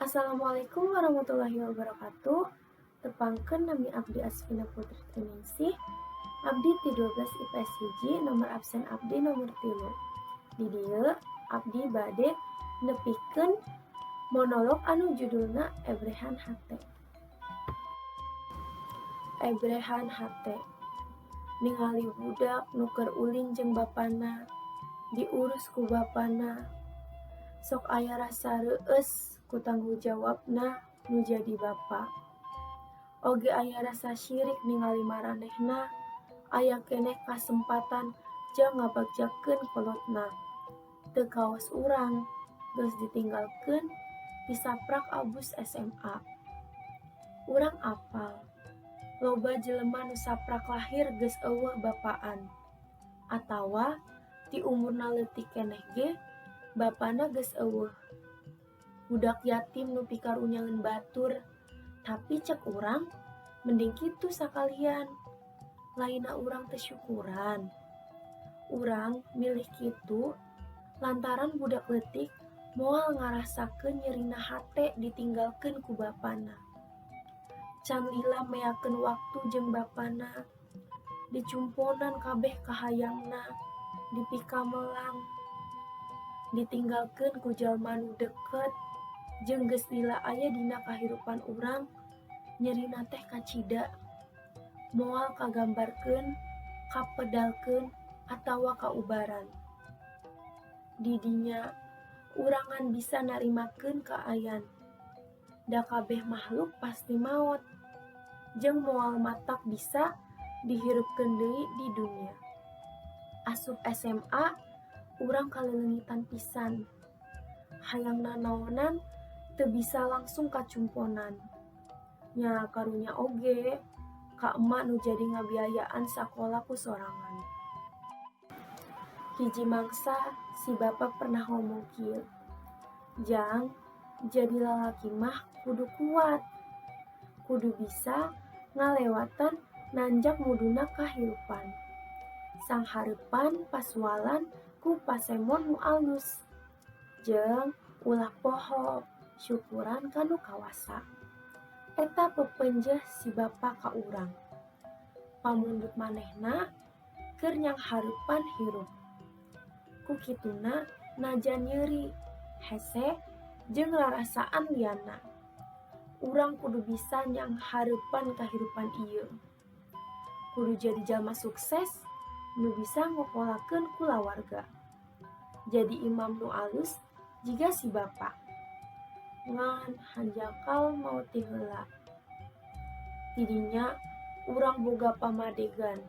Assalamualaikum warahmatullahi wabarakatuh. Tepangkeun nami abdi Asvina Putri Triningsih. Abdi ti 12 IPS hiji, nomor absen abdi nomor 3. Di dieu abdi bade nepikeun monolog anu judulna Ebrehan Hate. Ebrehan hate. Ningali budak nu keur ulin jeung bapana, diurus ku bapana. Sok aya rasa reueus ku tanggung jawabna nu jadi bapa. Oge aya rasa syirik ningali maranehna, aya keneh kasempatan jang ngabagjakeun kolotna. Teu kaos urang, geus ditinggalkeun disaprak abus SMA. Urang apal, loba jelema nu saprak lahir geus eueuh bapaan. Atawa ti umurna leutik keneh ge bapana geus eueuh. Budak yatim nu pikarunyangeun batur, tapi cek urang mending kitu sakalian. Lainna urang teu syukuran. Urang milih kitu lantaran budak leutik moal ngarasakeun nyerina hate ditinggalkeun ku bapana. Can lila meakeun waktu jeung bapana, dicumponan kabeh kahayangna, dipikamelang, ditinggalkeun ku jalma nu deukeut, jeung geus lila aya dina kahirupan urang, nyerina teh kacida, moal kagambarkeun, kapedalkeun, atawa kaubaran. Di dinya urang ngan bisa narimakeun kaayan. Da kabeh makhluk pasti maot, jeung moal matak bisa dihirupkeun deui di dunya. Asup SMA, urang kaleuleungitan pisan. Hayang nanaonan teu bisa langsung kacumponan. Nya karunya oge ka emak nu jadi ngabiayaan sakola ku sorangan. Hiji mangsa si bapa pernah ngomong kieu, "Jang, jadi lalaki mah kudu kuat. Kudu bisa ngalewatan nanjak muduna kahirupan. Sanghareupan pasualan ku pasemon nu alus. Jeung ulah poho syukuran kanu kawasa." Eta pepenjeh si bapa ka urang. Pamundut manehna keur nyanghareupan hirup. Ku kituna najan nyeuri, hese, jeung rarasaan lianna. Urang kudu bisa nyanghareupan kahirupan ieu. Kudu jadi jalma sukses nu bisa ngopolakeun kulawarga. Jadi imam nu alus jiga si bapa. Ngan hanjakal maot ti heula. Ti dinya urang boga pamadegan.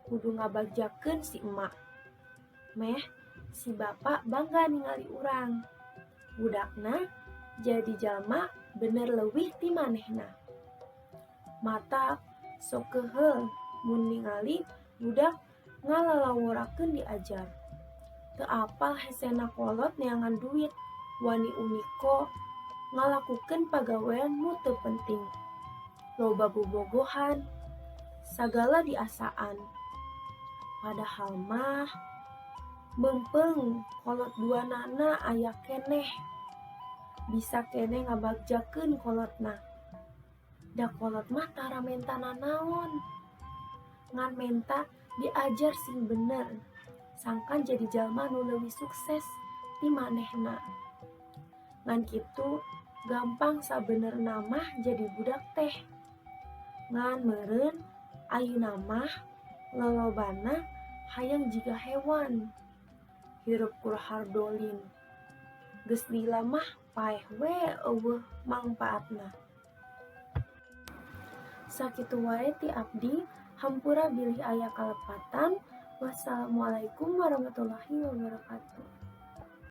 Kudu ngabagjakeun si emak. Meh si bapa bangga ningali urang. Budakna jadi jalma bener leuwih ti manehna. Matak sok keheul mun ningali budak ngalalaworakeun diajar. Teu apal hesena kolot neangan duit, wani uniko ngalakukeun pagawean nu teu penting. Loba bobogohan, sagala diasaan. Padahal mah meungpeung kolot duanana aya keneh. Bisa keneh ngabagjakeun kolotna. Da kolot mah tara menta nanaon. Ngan menta diajar sing bener, sangkan jadi jalma nu leuwih sukses ti manehna. Ngan kitu gampang sabenerna mah jadi budak teh. Ngan meureun ayeuna mah lolobana hayang jiga hewan. Hirup kurahardolin. Geus lila mah paeh we eueuh mangpaatna. Sakitu wae ti abdi, hampura bilih aya kalepatan. Wassalamualaikum warahmatullahi wabarakatuh.